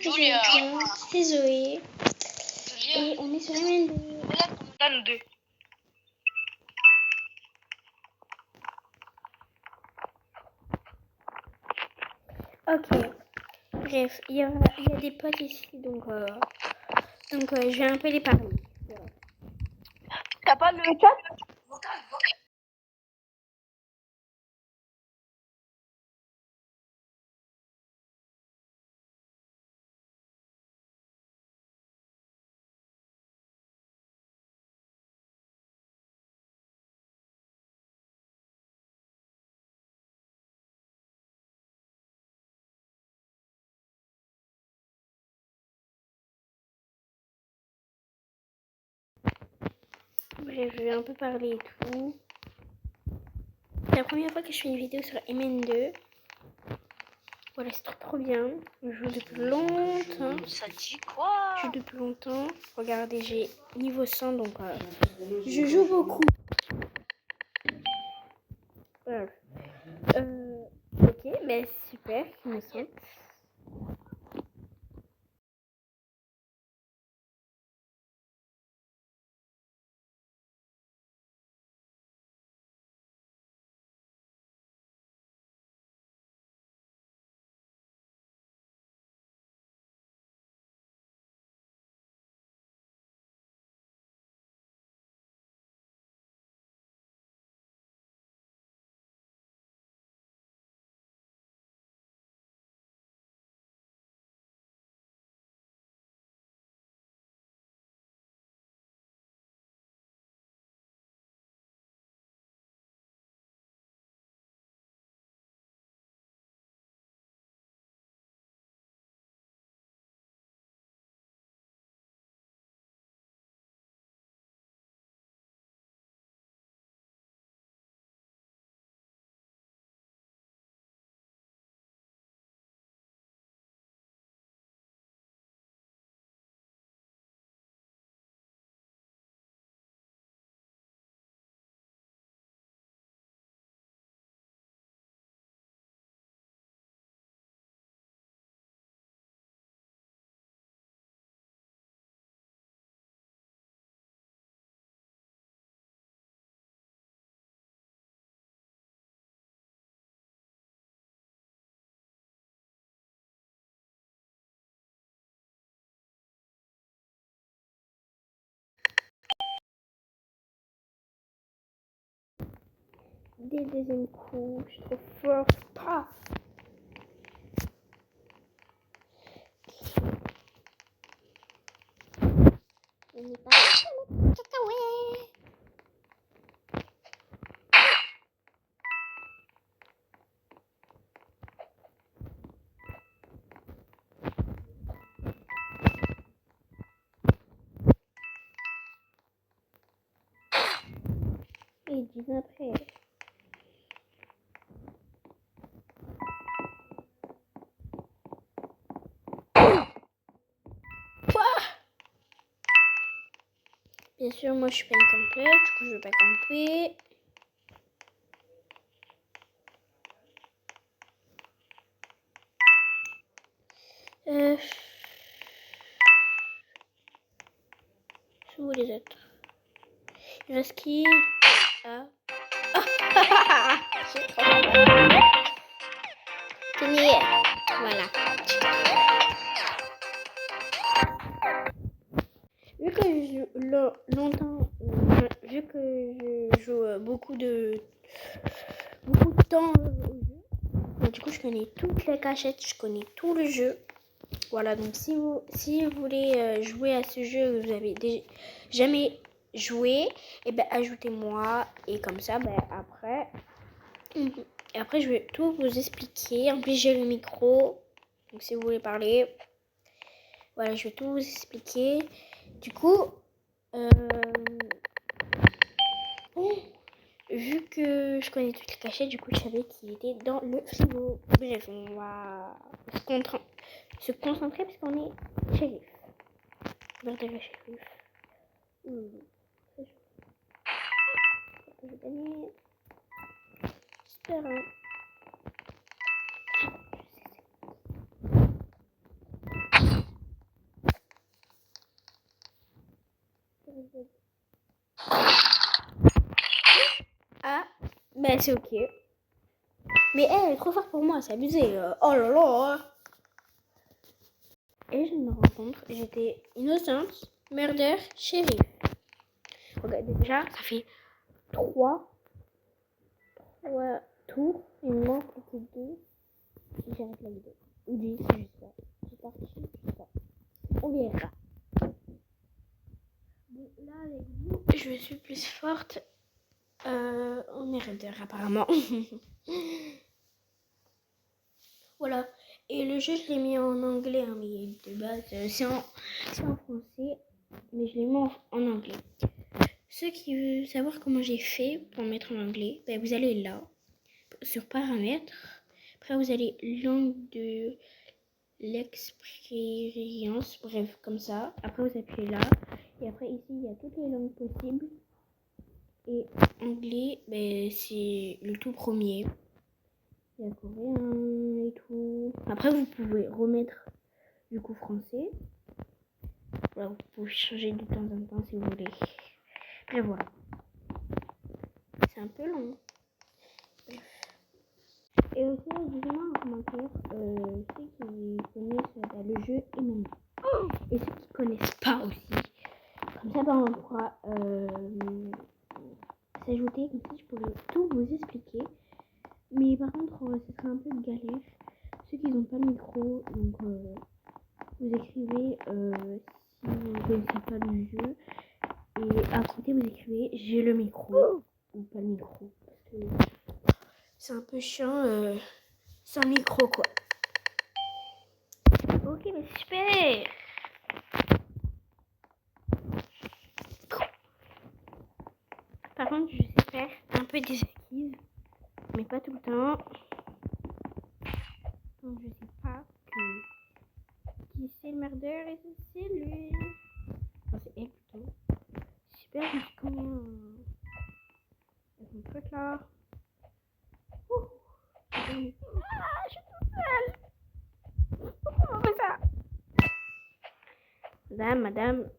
que vous allez bien. C'est Zoé. Et on est sur MN2. Ok. Bref, il y a des potes ici, donc je vais un peu les parler. Voilà. T'as pas le chat? Bref, je vais un peu parler et tout. C'est la première fois que je fais une vidéo sur MN2. Voilà, c'est trop bien. Je joue depuis longtemps. Ça dit quoi? Je joue depuis longtemps. Regardez, j'ai niveau 100, donc je joue beaucoup. Voilà. Ok, ben super, je me sens. Des deuxièmes coups, je suis trop fort. Ah. On n'est pas cacahuètes. Et 10 ans après. Bien sûr, moi je suis pas une campeuse, du coup je vais pas camper. Où les autres? Il reste qui? Ah. J'ai trop peur. Tenez. Voilà. Vu que je joue longtemps, vu que je joue beaucoup de temps au jeu, du coup je connais toutes les cachettes, je connais tout le jeu. Voilà, donc si vous voulez jouer à ce jeu que vous avez jamais joué, et ben ajoutez-moi et comme ça après je vais tout vous expliquer. En plus j'ai le micro, donc si vous voulez parler, voilà, je vais tout vous expliquer. Du coup, vu que je connais toutes les cachettes, du coup je savais qu'il était dans le frigo. Bref, on va se concentrer parce qu'on est shérif. Regardez le shérif. Je vais gagner. J'espère. Ah, ben c'est ok. Mais elle est trop forte pour moi, c'est abusé. Oh là là. Et je me rencontre, j'étais innocente, murder, shérif. Regardez déjà, ça fait 3 tours. Il me manque plus que 2. J'arrête la vidéo. Ou 10, je sais pas. C'est parti, je sais pas. On verra. Bon, là avec vous, je suis plus forte en murder apparemment. Voilà. Et le jeu, je l'ai mis en anglais, hein, mais de base, c'est en français, mais je l'ai mis en anglais. Ceux qui veulent savoir comment j'ai fait pour mettre en anglais, ben vous allez là, sur paramètres. Après, vous allez langue de l'expérience, bref, comme ça. Après, vous appuyez là. Et après, ici, il y a toutes les langues possibles. Et anglais, ben, c'est le tout premier. Il y a coréen et tout. Après, vous pouvez remettre du coup français. Voilà, vous pouvez changer de temps en temps si vous voulez. Et voilà. C'est un peu long. Bref. Et aussi, dites-moi en commentaire ceux qui connaissent le jeu et même. Et ceux qui connaissent pas aussi. Comme ça, on pourra s'ajouter. Comme ça, je pourrais tout vous expliquer. Mais par contre, ce sera un peu de galère. Ceux qui n'ont pas le micro, donc vous écrivez si vous ne connaissez pas le jeu. Et à côté, vous écrivez j'ai le micro ou pas le micro. Parce que c'est un peu chiant sans micro, quoi. Ok, mais super. Par contre, je sais faire un peu des esquives, mais pas tout le temps. Donc, je sais pas qui c'est le merdeur et c'est lui. Enfin, c'est elle plutôt. Super, je me suis connue avec mon truc là. Ouh. Ah, je suis toute seule. Pourquoi on fait ça? Madame.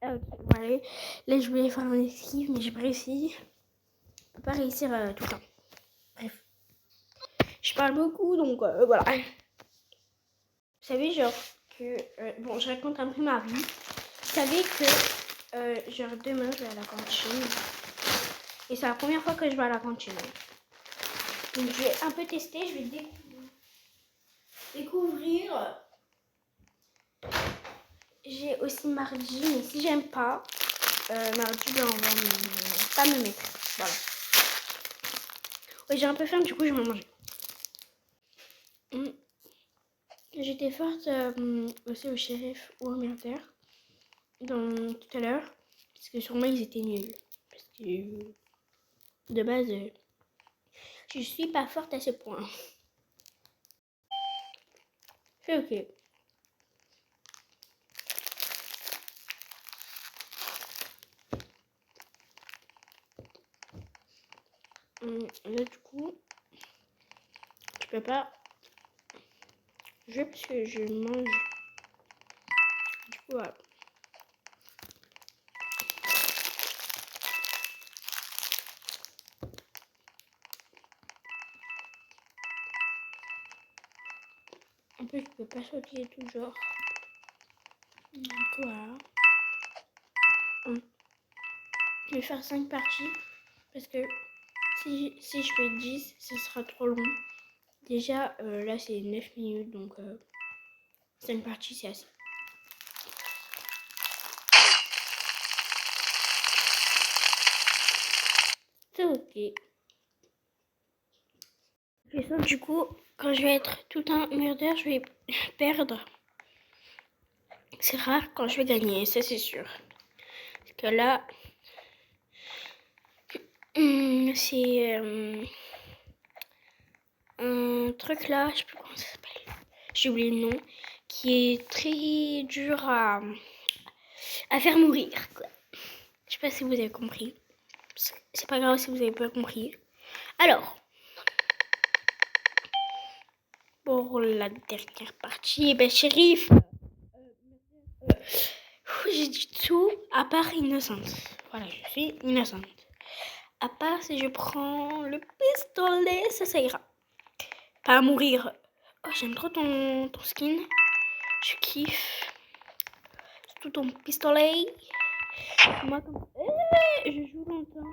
Ah, ok, voilà. Là, je voulais faire un esquive, mais j'ai pas réussi. Je peux pas réussir tout le temps. Bref. Je parle beaucoup, donc voilà. Vous savez, genre, que... bon, je raconte un peu ma vie. Vous savez que, genre, demain, je vais à la cantine. Et c'est la première fois que je vais à la cantine. Donc, je vais un peu tester. Je vais découvrir. J'ai aussi mardi, mais si j'aime pas, mardi, ben, on va pas me mettre. Voilà. Ouais, j'ai un peu faim, du coup, je vais en manger. J'étais forte aussi au shérif ou au murder tout à l'heure. Parce que sûrement, ils étaient nuls. Parce que, de base, je suis pas forte à ce point. C'est ok. Là, du coup, je peux pas jouer parce que je mange. Du coup, voilà. En plus, je peux pas sauter tout genre. Donc, voilà. Je vais faire 5 parties. Parce que si je fais 10, ça sera trop long. Déjà, là, c'est 9 minutes. Donc, 5 parties, c'est assez. C'est ok. Je sens du coup, quand je vais être tout un murder, je vais perdre. C'est rare quand je vais gagner, ça c'est sûr. Parce que là, c'est un truc là, je sais plus comment ça s'appelle. J'ai oublié le nom. Qui est très dur à faire mourir, quoi. Je sais pas si vous avez compris. C'est pas grave si vous avez pas compris. Alors, pour la dernière partie, ben shérif, j'ai dit tout à part innocente. Voilà, je suis innocente. À part si je prends le pistolet, ça ira. Pas à mourir. Oh, j'aime trop ton skin. Je kiffe. Surtout ton pistolet. Moi, je joue longtemps.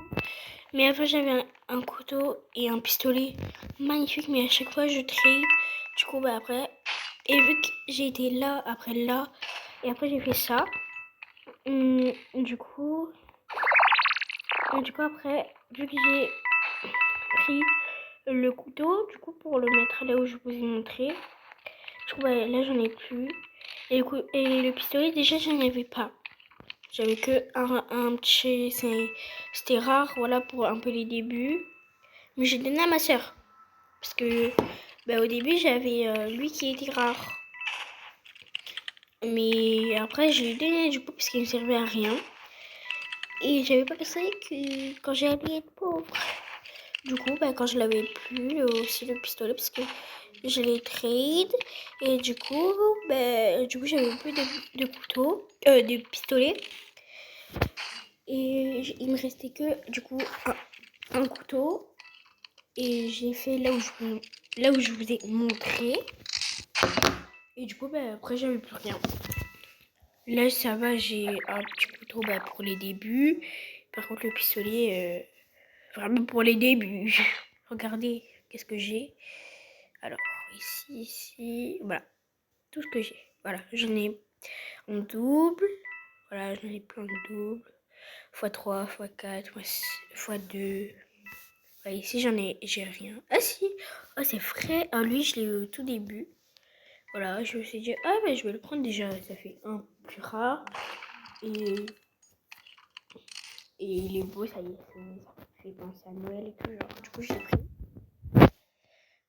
Mais avant, j'avais un couteau et un pistolet magnifique. Mais à chaque fois, je trade. Du coup, bah après... Et vu que j'ai été là, après là, et après j'ai fait ça. Du coup, après, vu que j'ai pris le couteau, du coup, pour le mettre là où je vous ai montré, du coup, bah, là, j'en ai plus. Et le pistolet, déjà, j'en avais pas. J'avais que un petit... C'était rare, voilà, pour un peu les débuts. Mais j'ai donné à ma soeur. Parce que, bah, au début, j'avais lui qui était rare. Mais après, je l'ai donné du coup parce qu'il ne servait à rien. Et j'avais pas pensé que quand j'allais être pauvre. Du coup, bah, quand je l'avais plus, aussi le pistolet, parce que je l'ai trade. Et du coup, j'avais plus de couteau, de pistolet. Et il me restait que, du coup, un couteau. Et j'ai fait là où je vous ai montré. Et du coup, bah, après, j'avais plus rien. Là, ça va, j'ai un petit couteau pour les débuts. Par contre, le pistolet, vraiment pour les débuts. Regardez, qu'est-ce que j'ai. Alors, ici, voilà. Tout ce que j'ai. Voilà, j'en ai en double. Voilà, j'en ai plein de doubles. x3, x4, x2. Voilà, ici, j'ai rien. Ah si, oh, c'est frais. Ah, lui, je l'ai eu au tout début. Voilà, je me suis dit, ah, mais je vais le prendre déjà. Ça fait un plus rare. Et il est beau, ça y est, ça fait penser à Noël et tout, genre, du coup, j'ai pris.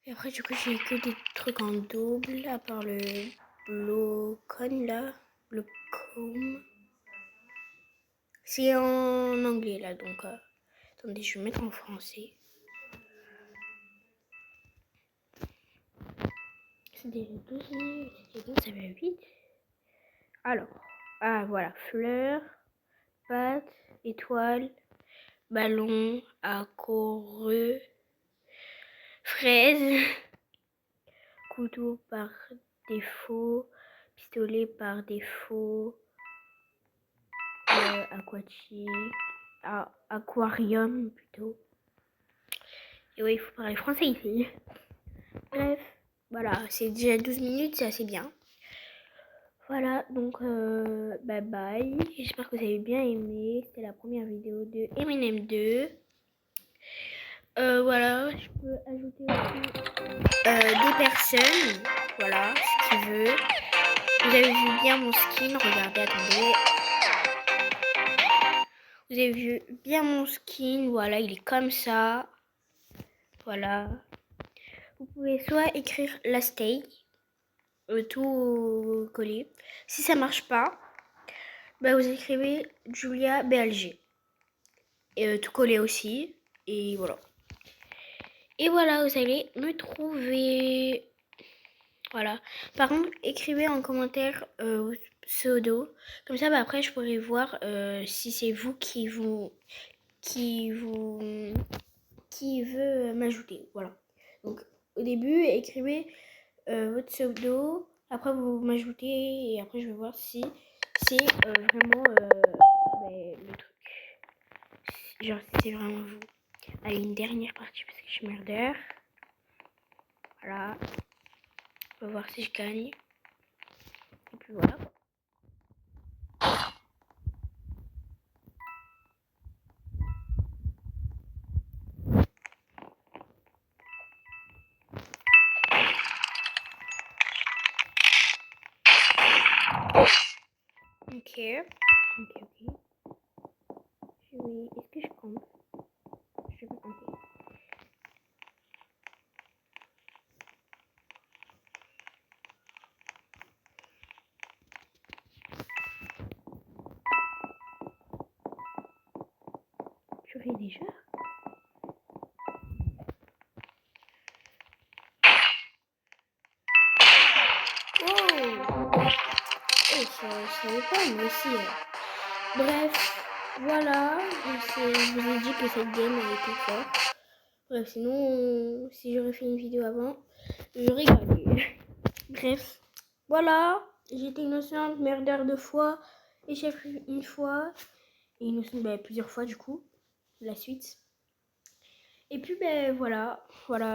Et après, du coup, j'ai que des trucs en double, à part le Blocon, là, Blocom. C'est en anglais, là, donc, attendez, je vais mettre en français. C'est déjà 12 minutes, ça va vite. Alors, voilà, fleurs, pâte, étoile, ballon, accoreux, fraise, couteau par défaut, pistolet par défaut, aquatique, aquarium plutôt. Et oui, il faut parler français ici. Bref, voilà, c'est déjà 12 minutes, c'est assez bien. Voilà, donc bye bye. J'espère que vous avez bien aimé. C'était la première vidéo de Eminem 2. Voilà, je peux ajouter aussi des personnes. Voilà, ce qu'il veut. Vous avez vu bien mon skin. Regardez, attendez. Vous avez vu bien mon skin. Voilà, il est comme ça. Voilà. Vous pouvez soit écrire la stay, tout coller. Si ça marche pas, vous écrivez Julia BLG. Et tout coller aussi. Et voilà. Et voilà, vous allez me trouver. Voilà. Par contre, écrivez en commentaire pseudo. Comme ça, après, je pourrai voir si c'est vous qui veut m'ajouter. Voilà. Donc, au début, écrivez votre pseudo. Après, vous m'ajoutez et après, je vais voir si c'est vraiment le truc. Genre, si c'est vraiment vous. Allez, une dernière partie parce que je suis merdeur. Voilà. On va voir si je gagne. Et puis voilà. Ok. Est-ce que je compte? Je vais pas compter. Je fais déjà. Oh, c'est je savais pas, moi aussi. Bref, voilà. Je vous ai dit que cette game elle était forte. Bref, sinon, si j'aurais fait une vidéo avant, j'aurais gagné. Bref, voilà. J'étais innocente, merdeur 2 fois, et chef une fois, et innocente plusieurs fois du coup, la suite. Et puis voilà,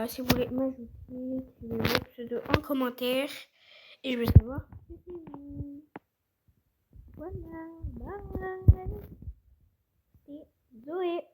si vous voulez m'ajouter, si vous voulez mettre pseudo en commentaire, et je veux savoir si c'est vous. Voilà, bye. C'est Zoé.